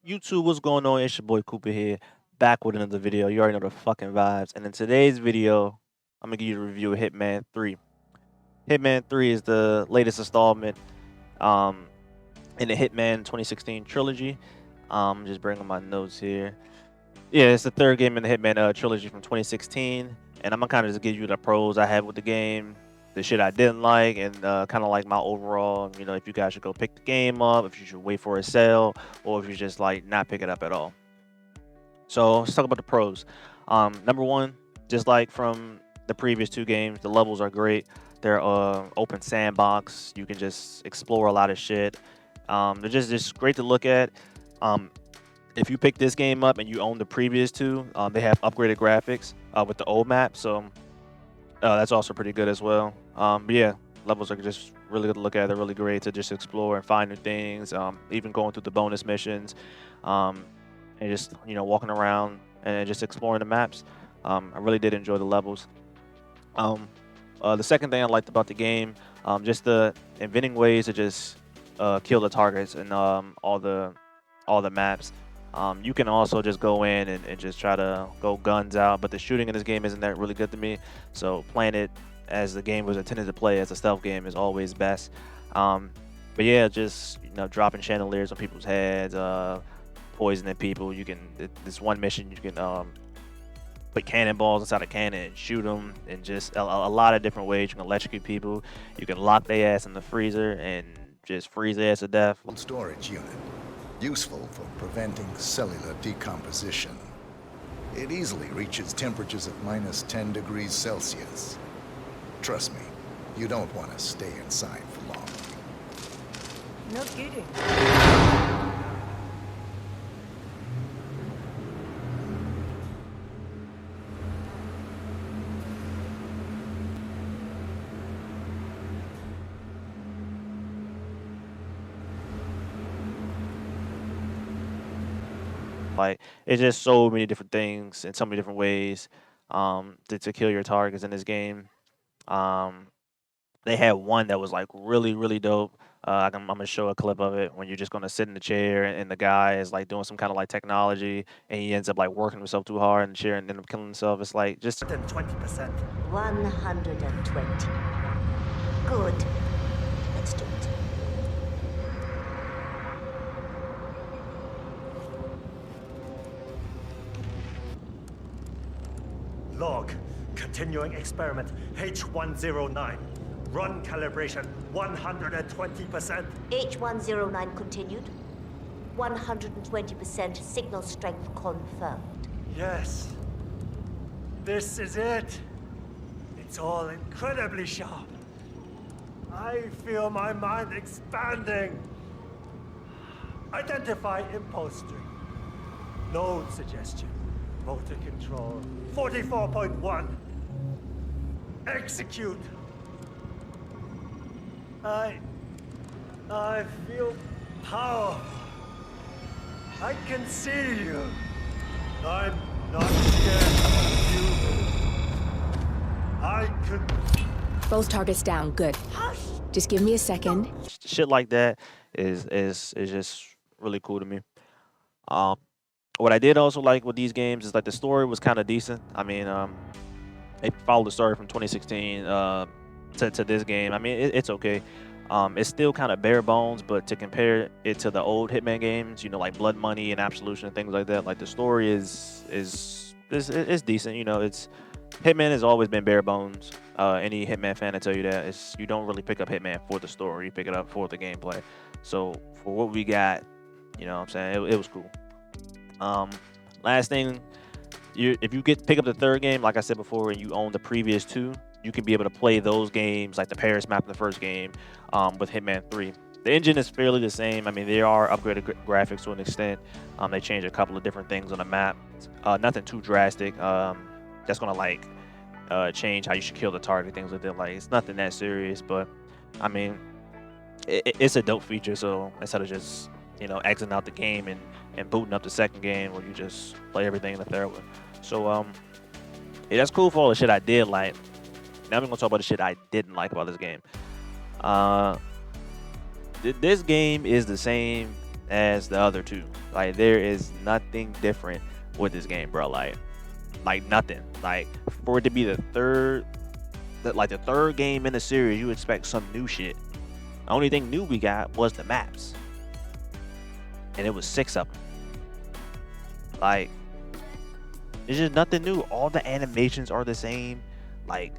YouTube, what's going on? It's your boy Cooper here, back with another video. You already know the fucking vibes. And in today's video, I'm gonna give you a review of Hitman 3. Hitman 3 is the latest installment um, in the Hitman 2016 trilogy. Just bringing my notes here. Yeah, it's the third game in the Hitman trilogy from 2016, and I'm gonna kind of just give you the pros I had with the game, the shit I didn't like, and kind of like my overall. If you guys should go pick the game up, if you should wait for a sale, or if you just like not pick it up at all. So let's talk about the pros. Number one, just like from the previous two games, the levels are great. They're open sandbox. You can just explore a lot of shit. They're just great to look at. Um, if you pick this game up and you own the previous two, they have upgraded graphics with the old map, so that's also pretty good as well. But yeah, levels are just really good to look at. They're really great to just explore and find new things. Even going through the bonus missions, um, and just walking around and just exploring the maps. I really did enjoy the levels. Um, the second thing I liked about the game, just the inventing ways to just kill the targets and all the maps. You can also just go in and just try to go guns out, but the shooting in this game isn't that really good to me. So playing it as the game was intended to play as a stealth game is always best. Um, but yeah, just dropping chandeliers on people's heads, poisoning people. This one mission you can put cannonballs inside a cannon and shoot them, and just a lot of different ways you can electrocute people. You can lock their ass in the freezer and just freeze their ass to death. Storage unit, useful for preventing cellular decomposition. It easily reaches temperatures of minus 10 degrees Celsius. Trust me, you don't want to stay inside for long. No kidding. Like, it's just so many different things in so many different ways to kill your targets in this game. Um, they had one that was like really, really dope. I'm gonna show a clip of it when you're just gonna sit in the chair and the guy is like doing some kind of like technology and he ends up like working himself too hard in the chair and end up killing himself. It's like just 20%. 120. Good. Let's do it. Log. Continuing experiment. H109. Run calibration. 120%. H109 continued. 120% signal strength confirmed. Yes. This is it. It's all incredibly sharp. I feel my mind expanding. Identify impulse string. Node suggestion. Motor control. 44.1. Execute. I feel power. I can see you. I'm not scared of you. I could. Both targets down. Good. Hush! Just give me a second. shit like that is just really cool to me. Um, what I did also like with these games is like the story was kind of decent. I mean, they followed the story from 2016 to this game. I mean, it's okay. It's still kind of bare bones, but to compare it to the old Hitman games, like Blood Money and Absolution and things like that, like the story is decent. It's Hitman has always been bare bones. Any Hitman fan will tell you that you don't really pick up Hitman for the story, you pick it up for the gameplay. So for what we got, what I'm saying, it was cool. Last thing, if you pick up the third game, like I said before, and you own the previous two, you can be able to play those games like the Paris map in the first game with Hitman 3. The engine is fairly the same. I mean, there are upgraded graphics to an extent. They changed a couple of different things on the map. Nothing too drastic. That's gonna like change how you should kill the target, things like that. Like, it's nothing that serious, but I mean, it's a dope feature. So instead of just exiting out the game and booting up the second game, where you just play everything in the third one. So yeah, that's cool for all the shit I did like. Now I'm gonna talk about the shit I didn't like about this game. This game is the same as the other two. Like there is nothing different with this game, bro. Like nothing. Like for it to be the third game in the series, you expect some new shit. The only thing new we got was the maps, and it was 6 of them. Like it's just nothing new. All the animations are the same. Like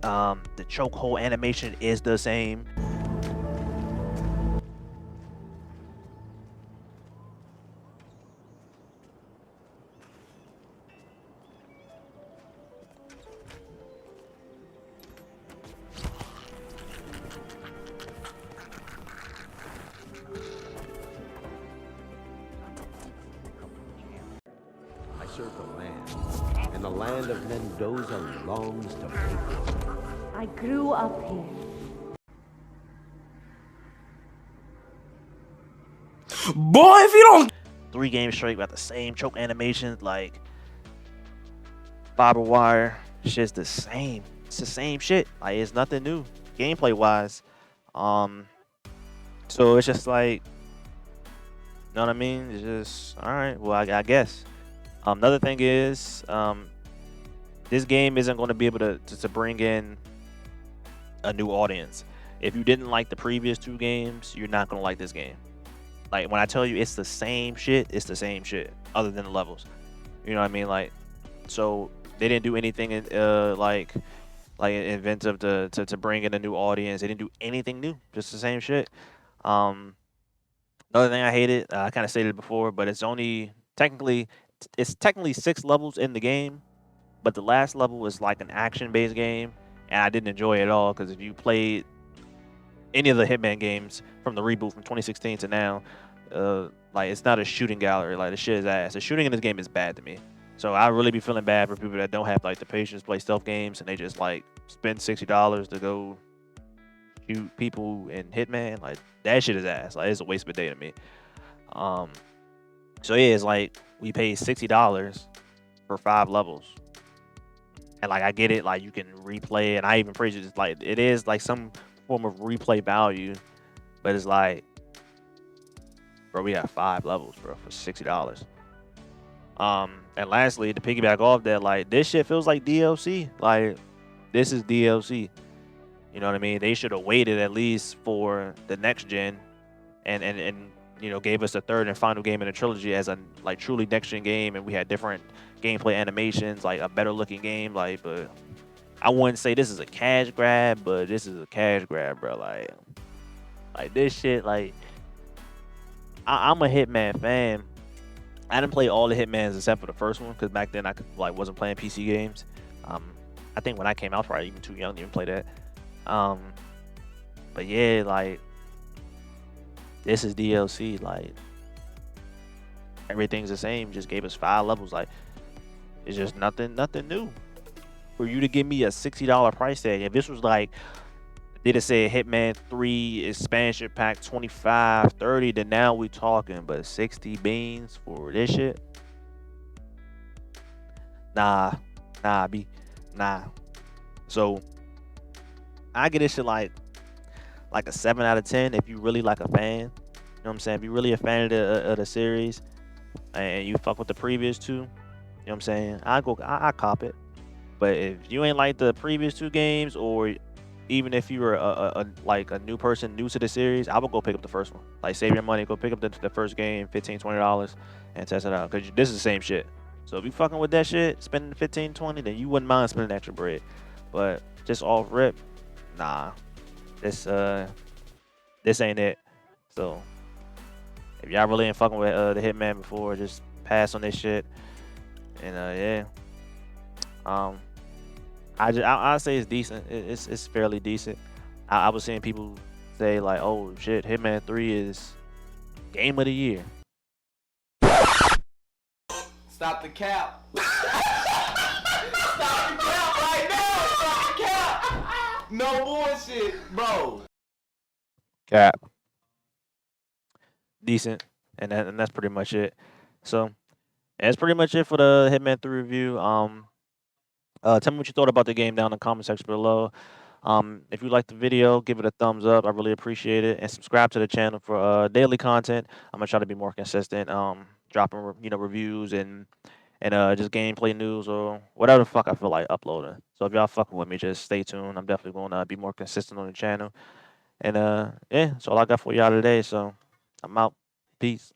the chokehold animation is the same. I serve the land, and the land of Mendoza longs to make it. I grew up here. Boy, if you don't 3 games straight got the same choke animations, like barbed wire. Shit's the same. It's the same shit. Like it's nothing new, gameplay wise. So it's just like, you know what I mean? It's just all right. Well, I guess. Another thing is, this game isn't going to be able to bring in a new audience. If you didn't like the previous 2 games, you're not going to like this game. Like when I tell you it's the same shit, it's the same shit, other than the levels. You know what I mean? Like, so they didn't do anything like inventive to bring in a new audience. They didn't do anything new, just the same shit. Another thing I hated, I kind of stated it before, but it's technically 6 levels in the game, but the last level was like an action-based game, and I didn't enjoy it at all because if you played any of the Hitman games from the reboot from 2016 to now, like it's not a shooting gallery. Like the shit is ass. The shooting in this game is bad to me. So I really be feeling bad for people that don't have like the patience to play stealth games and they just like spend $60 to go shoot people in Hitman. Like that shit is ass. Like it's a waste of a day to me. So yeah, it's like we paid $60 for 5 levels. And like I get it, like you can replay, and I even praise it. It's like it is like some form of replay value, but it's like, bro, we got 5 levels, bro, for $60. And lastly, to piggyback off that, like this shit feels like DLC. Like this is DLC. You know what I mean? They should have waited at least for the next gen, and you know gave us the third and final game in the trilogy as a like truly next gen game, and we had different gameplay animations, like a better looking game. Like, but I wouldn't say this is a cash grab, but this is a cash grab, bro. Like this shit. Like, I'm a Hitman fan. I didn't play all the Hitmans except for the first one because back then I wasn't playing PC games. I think when I came out, I was probably even too young to even play that. But yeah, like this is DLC. Like everything's the same. Just gave us 5 levels. Like it's just nothing new. For you to give me a $60 price tag, if this was like they'd have said Hitman 3 expansion pack 25, 30, then now we talking. But 60 beans for this shit? Nah. So I get this shit like a 7 out of 10 if you really like a fan. You know what I'm saying? If you really a fan of the series and you fuck with the previous 2, you know what I'm saying? I cop it. But if you ain't like the previous 2 games, or even if you were a new person new to the series, I would go pick up the first one. Like save your money, go pick up the first game, $15, $20, and test it out. Cause this is the same shit. So if you fucking with that shit, spending $15, $20, then you wouldn't mind spending extra bread. But just off rip, nah. This ain't it. So if y'all really ain't fucking with the Hitman before, just pass on this shit. And yeah. I say it's decent. It's fairly decent. I was seeing people say like, "Oh shit, Hitman 3 is game of the year." stop the cap. Stop the cap right now. Stop the cap. No bullshit, bro. Cap. Decent, and that's pretty much it. So that's pretty much it for the Hitman 3 review. Tell me what you thought about the game down in the comment section below. If you like the video, give it a thumbs up. I really appreciate it, and subscribe to the channel for daily content. I'm gonna try to be more consistent. Dropping reviews and just gameplay news or whatever the fuck I feel like uploading. So if y'all fucking with me, just stay tuned. I'm definitely gonna be more consistent on the channel. And yeah, that's all I got for y'all today. So I'm out. Peace.